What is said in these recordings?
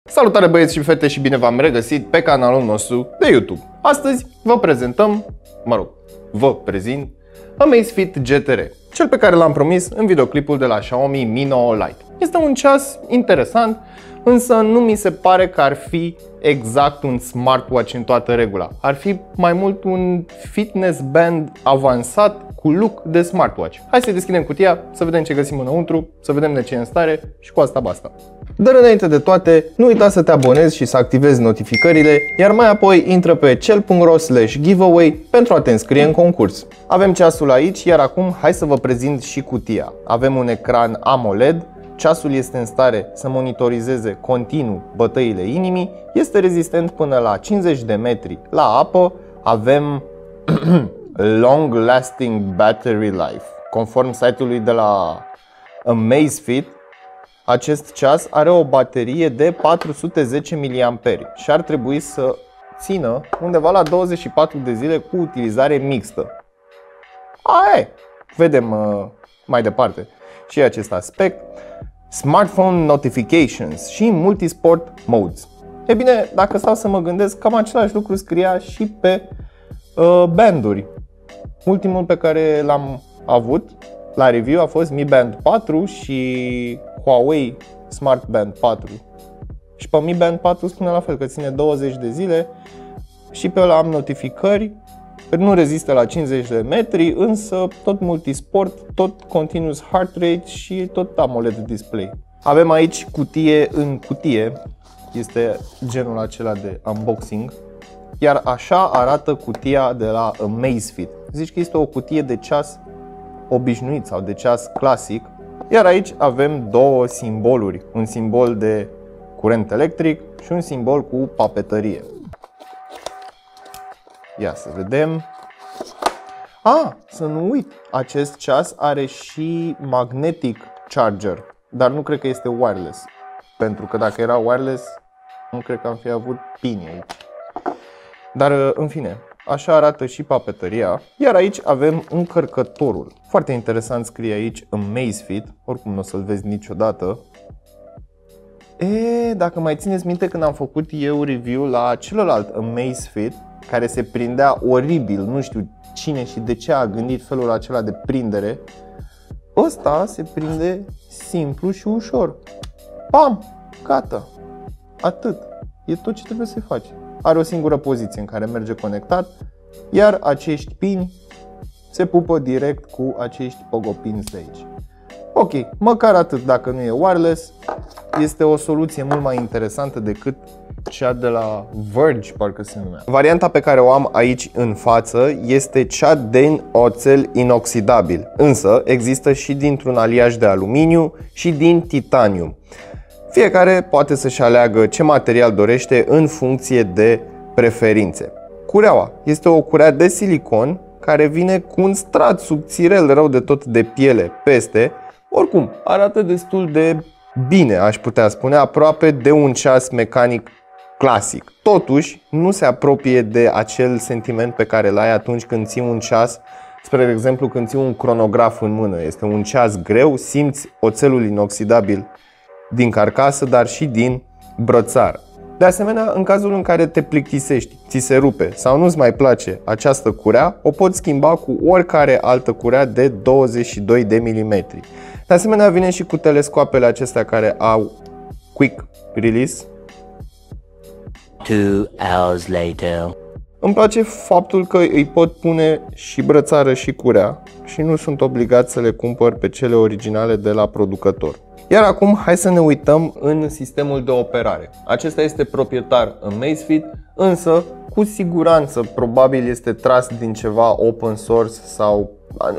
Salutare băieți și fete și bine v-am regăsit pe canalul nostru de YouTube. Astăzi vă prezint Amazfit GTR, cel pe care l-am promis în videoclipul de la Xiaomi Mi 9 Lite. Este un ceas interesant, însă nu mi se pare că ar fi exact un smartwatch în toată regula. Ar fi mai mult un fitness band avansat cu look de smartwatch. Hai să deschidem cutia, să vedem ce găsim înăuntru, să vedem de ce e în stare și cu asta basta. Dar înainte de toate, nu uita să te abonezi și să activezi notificările, iar mai apoi intră pe cel.ro/giveaway pentru a te înscrie în concurs. Avem ceasul aici, iar acum hai să vă prezint și cutia. Avem un ecran AMOLED, ceasul este în stare să monitorizeze continuu bătăile inimii, este rezistent până la 50 de metri la apă, avem Long Lasting Battery Life. Conform site-ului de la Amazfit, acest ceas are o baterie de 410 mAh și ar trebui să țină undeva la 24 de zile cu utilizare mixtă. Vedem mai departe și acest aspect. Smartphone Notifications și Multisport Modes. E bine, dacă stau să mă gândesc, cam același lucru scria și pe banduri. Ultimul pe care l-am avut la review a fost Mi Band 4 și Huawei Smart Band 4. Și pe Mi Band 4 spune la fel că ține 20 de zile și pe ăla am notificări. Nu rezistă la 50 de metri, însă tot multisport, tot continuous heart rate și tot AMOLED display. Avem aici cutie în cutie, este genul acela de unboxing, iar așa arată cutia de la Amazfit. Zici că este o cutie de ceas obișnuit sau de ceas clasic, iar aici avem două simboluri, un simbol de curent electric și un simbol cu papetărie. Ia să vedem. Să nu uit, acest ceas are și magnetic charger, dar nu cred că este wireless, pentru că dacă era wireless, nu cred că am fi avut pini aici. Dar în fine, așa arată și papetăria, iar aici avem încărcătorul. Foarte interesant scrie aici Amazfit, oricum nu o să-l vezi niciodată. Dacă mai țineți minte când am făcut eu review la celălalt Amazfit, care se prindea oribil, nu știu cine și de ce a gândit felul acela de prindere, ăsta se prinde simplu și ușor. Pam! Gata! Atât! E tot ce trebuie să faci. Are o singură poziție în care merge conectat, iar acești pini se pupă direct cu acești pogopins de aici. Ok, măcar atât, dacă nu e wireless, este o soluție mult mai interesantă decât cea de la Verge, parcă se numea. Varianta pe care o am aici în față este cea din oțel inoxidabil, însă există și dintr-un aliaj de aluminiu și din titanium. Fiecare poate să-și aleagă ce material dorește în funcție de preferințe. Cureaua este o curea de silicon care vine cu un strat subțirel rău de tot de piele peste. Oricum, arată destul de bine, aș putea spune, aproape de un ceas mecanic clasic. Totuși, nu se apropie de acel sentiment pe care îl ai atunci când ții un ceas, spre exemplu când ții un cronograf în mână. Este un ceas greu, simți oțelul inoxidabil din carcasă, dar și din brățar. De asemenea, în cazul în care te plictisești, ți se rupe sau nu-ți mai place această curea, o poți schimba cu oricare altă curea de 22 de mm. De asemenea, vine și cu telescoapele acestea care au quick release. 2 hours later. Îmi place faptul că îi pot pune și brățară și curea și nu sunt obligat să le cumpăr pe cele originale de la producător. Iar acum hai să ne uităm în sistemul de operare. Acesta este proprietar Amazfit, însă cu siguranță probabil este tras din ceva open source sau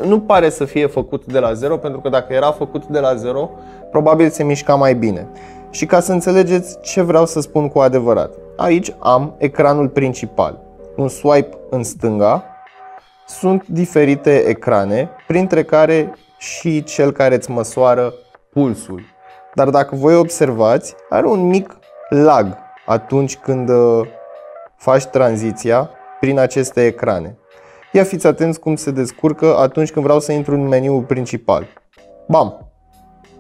nu pare să fie făcut de la zero, pentru că dacă era făcut de la zero, probabil se mișca mai bine. Și ca să înțelegeți ce vreau să spun cu adevărat, aici am ecranul principal, un swipe în stânga, sunt diferite ecrane, printre care și cel care îți măsoară pulsul. Dar dacă voi observați, are un mic lag atunci când faci tranziția prin aceste ecrane. Ia fiți atenți cum se descurcă atunci când vreau să intru în meniul principal. Bam!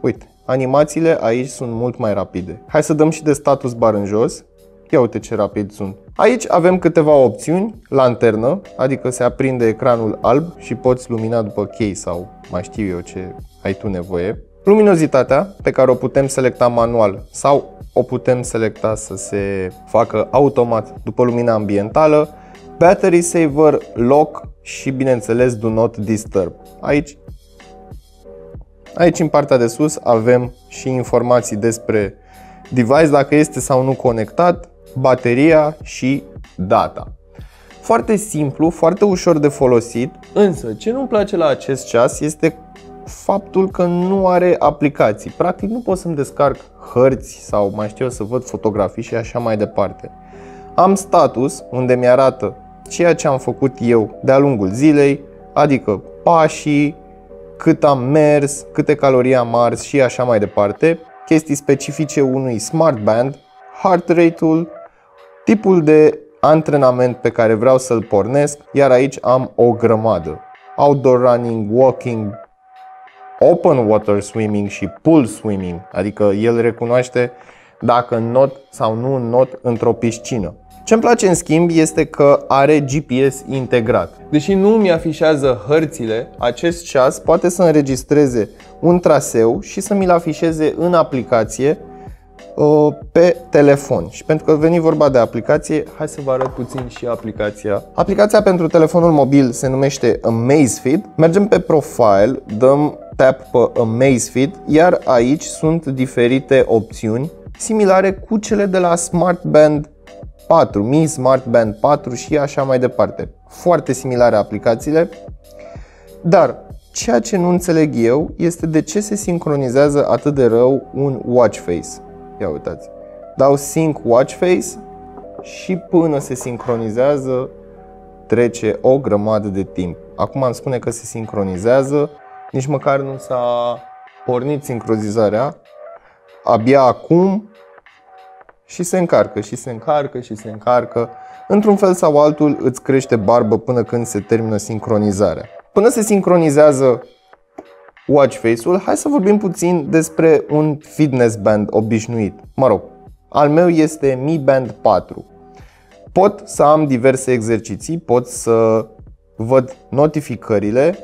Uite! animațiile aici sunt mult mai rapide. Hai să dăm și de status bar în jos. Ia uite ce rapid sunt. Aici avem câteva opțiuni. Lanternă, adică se aprinde ecranul alb și poți lumina după chei sau mai știu eu ce ai tu nevoie. Luminozitatea, pe care o putem selecta manual sau o putem selecta să se facă automat după lumina ambientală. Battery saver, lock și bineînțeles do not disturb. Aici în partea de sus avem și informații despre device, dacă este sau nu conectat, bateria și data. Foarte simplu, foarte ușor de folosit, însă ce nu-mi place la acest ceas este faptul că nu are aplicații. Practic nu pot să-mi descarc hărți sau mai știu eu să văd fotografii și așa mai departe. Am status unde mi-arată ceea ce am făcut eu de-a lungul zilei, adică pașii, cât am mers, câte calorii am ars și așa mai departe, chestii specifice unui smartband, heart rate-ul, tipul de antrenament pe care vreau să-l pornesc, iar aici am o grămadă. Outdoor running, walking, open water swimming și pool swimming, adică el recunoaște dacă înnot sau nu înnot într-o piscină. Ce-mi place în schimb este că are GPS integrat. Deși nu mi afișează hărțile, acest ceas poate să înregistreze un traseu și să mi-l afișeze în aplicație pe telefon. Și pentru că veni vorba de aplicație, hai să vă arăt puțin și aplicația. Aplicația pentru telefonul mobil se numește Amazfit. Mergem pe profile, dăm tap pe Amazfit, iar aici sunt diferite opțiuni similare cu cele de la Smartband 4, Mi Smartband 4 și așa mai departe. Foarte similare aplicațiile, dar ceea ce nu înțeleg eu este de ce se sincronizează atât de rău un watch face. Ia uitați, dau sync watch face și până se sincronizează trece o grămadă de timp. Acum îmi spune că se sincronizează, nici măcar nu s-a pornit sincronizarea, abia acum. Și se încarcă, și se încarcă, și se încarcă. Într-un fel sau altul îți crește barbă până când se termină sincronizarea. Până se sincronizează watch face-ul, hai să vorbim puțin despre un fitness band obișnuit. Mă rog, al meu este Mi Band 4. Pot să am diverse exerciții, pot să văd notificările,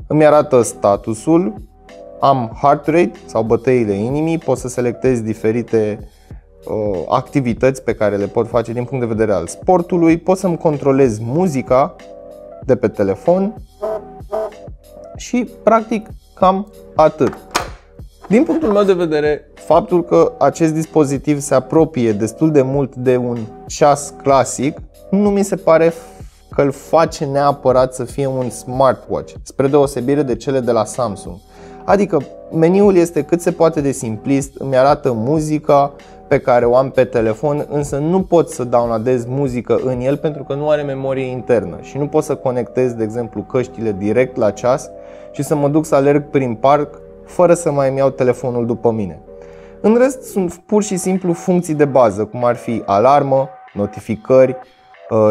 îmi arată statusul, am heart rate sau bătăile inimii, pot să selectez diferite activități pe care le pot face din punct de vedere al sportului, pot să-mi controlez muzica de pe telefon și practic cam atât. Din punctul meu de vedere, faptul că acest dispozitiv se apropie destul de mult de un ceas clasic nu mi se pare că îl face neapărat să fie un smartwatch, spre deosebire de cele de la Samsung. Adică meniul este cât se poate de simplist, îmi arată muzica pe care o am pe telefon, însă nu pot să downloadez muzică în el pentru că nu are memorie internă și nu pot să conectez, de exemplu, căștile direct la ceas și să mă duc să alerg prin parc fără să mai îmi iau telefonul după mine. În rest sunt pur și simplu funcții de bază, cum ar fi alarmă, notificări,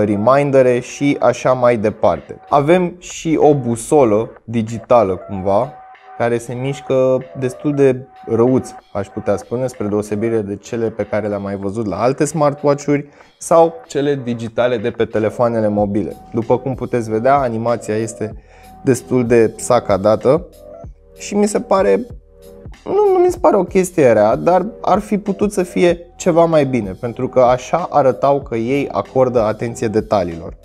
remindere și așa mai departe. Avem și o busolă digitală cumva, care se mișcă destul de răuț, aș putea spune, spre deosebire de cele pe care le-am mai văzut la alte smartwatch-uri sau cele digitale de pe telefoanele mobile. După cum puteți vedea, animația este destul de sacadată și mi se pare, nu mi se pare o chestie rea, dar ar fi putut să fie ceva mai bine, pentru că așa arătau că ei acordă atenție detaliilor.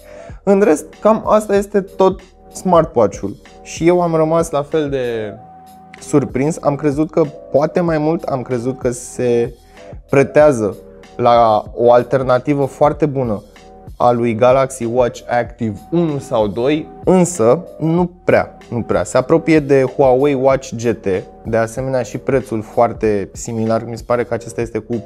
În rest, cam asta este tot smartwatch-ul și eu am rămas la fel de surprins. Am crezut că poate mai mult, am crezut că se pretează la o alternativă foarte bună a lui Galaxy Watch Active 1 sau 2, însă nu prea. Se apropie de Huawei Watch GT, de asemenea și prețul foarte similar, mi se pare că acesta este cu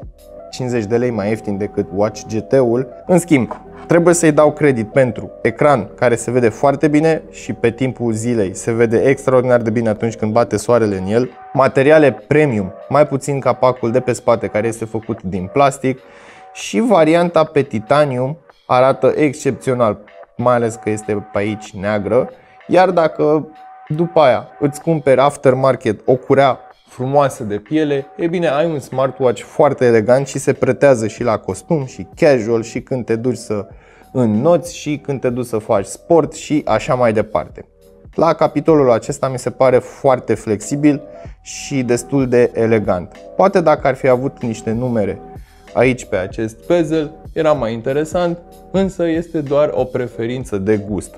50 de lei mai ieftin decât Watch GT-ul. În schimb, trebuie să-i dau credit pentru ecran care se vede foarte bine și pe timpul zilei se vede extraordinar de bine atunci când bate soarele în el. Materiale premium, mai puțin capacul de pe spate care este făcut din plastic și varianta pe titanium arată excepțional, mai ales că este pe aici neagră. Iar dacă după aia îți cumperi aftermarket o curea frumoasă de piele, e bine, ai un smartwatch foarte elegant și se pretează și la costum și casual și când te duci să înnoți și când te duci să faci sport și așa mai departe. La capitolul acesta mi se pare foarte flexibil și destul de elegant. Poate dacă ar fi avut niște numere aici pe acest bezel, era mai interesant, însă este doar o preferință de gust.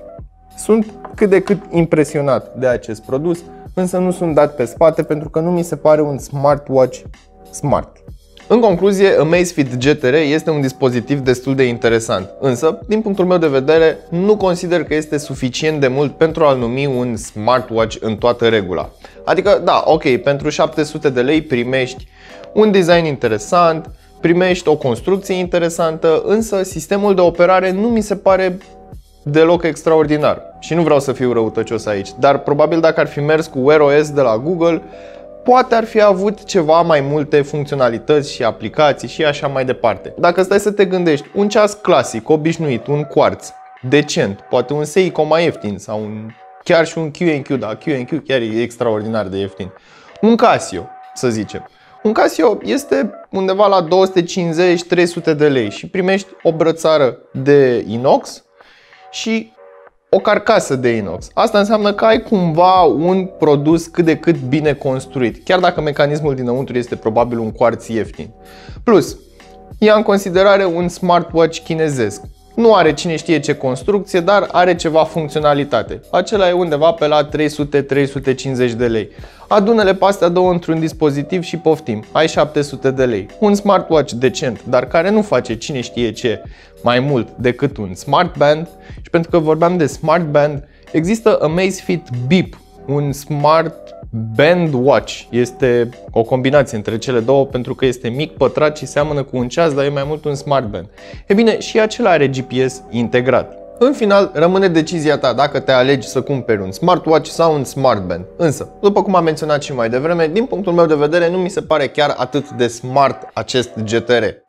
Sunt cât de cât impresionat de acest produs, însă nu sunt dat pe spate pentru că nu mi se pare un smartwatch smart. În concluzie, Amazfit GTR este un dispozitiv destul de interesant, însă, din punctul meu de vedere, nu consider că este suficient de mult pentru a-l numi un smartwatch în toată regula. Adică, da, ok, pentru 700 de lei primești un design interesant, primești o construcție interesantă, însă sistemul de operare nu mi se pare deloc extraordinar. Și nu vreau să fiu răutăcios aici, dar probabil dacă ar fi mers cu Wear OS de la Google, poate ar fi avut ceva mai multe funcționalități și aplicații și așa mai departe. Dacă stai să te gândești, un ceas clasic, obișnuit, un quartz, decent, poate un Seiko mai ieftin sau chiar și un Q&Q, da, Q&Q chiar e extraordinar de ieftin. Un Casio, să zicem. Un Casio este undeva la 250-300 de lei și primești o brățară de inox și o carcasă de inox. Asta înseamnă că ai cumva un produs cât de cât bine construit, chiar dacă mecanismul dinăuntru este probabil un quartz ieftin. Plus, ia în considerare un smartwatch chinezesc. Nu are cine știe ce construcție, dar are ceva funcționalitate. Acela e undeva pe la 300-350 de lei. Adună-le pe astea două într-un dispozitiv și poftim, ai 700 de lei. Un smartwatch decent, dar care nu face cine știe ce mai mult decât un smart band. Și pentru că vorbeam de smart band, există Amazfit Beep, un smart band watch. Este o combinație între cele două pentru că este mic, pătrat și seamănă cu un ceas, dar e mai mult un smart band. E bine, și acela are GPS integrat. În final, rămâne decizia ta dacă te alegi să cumperi un smartwatch sau un smart band. Însă, după cum am menționat și mai devreme, din punctul meu de vedere, nu mi se pare chiar atât de smart acest GTR.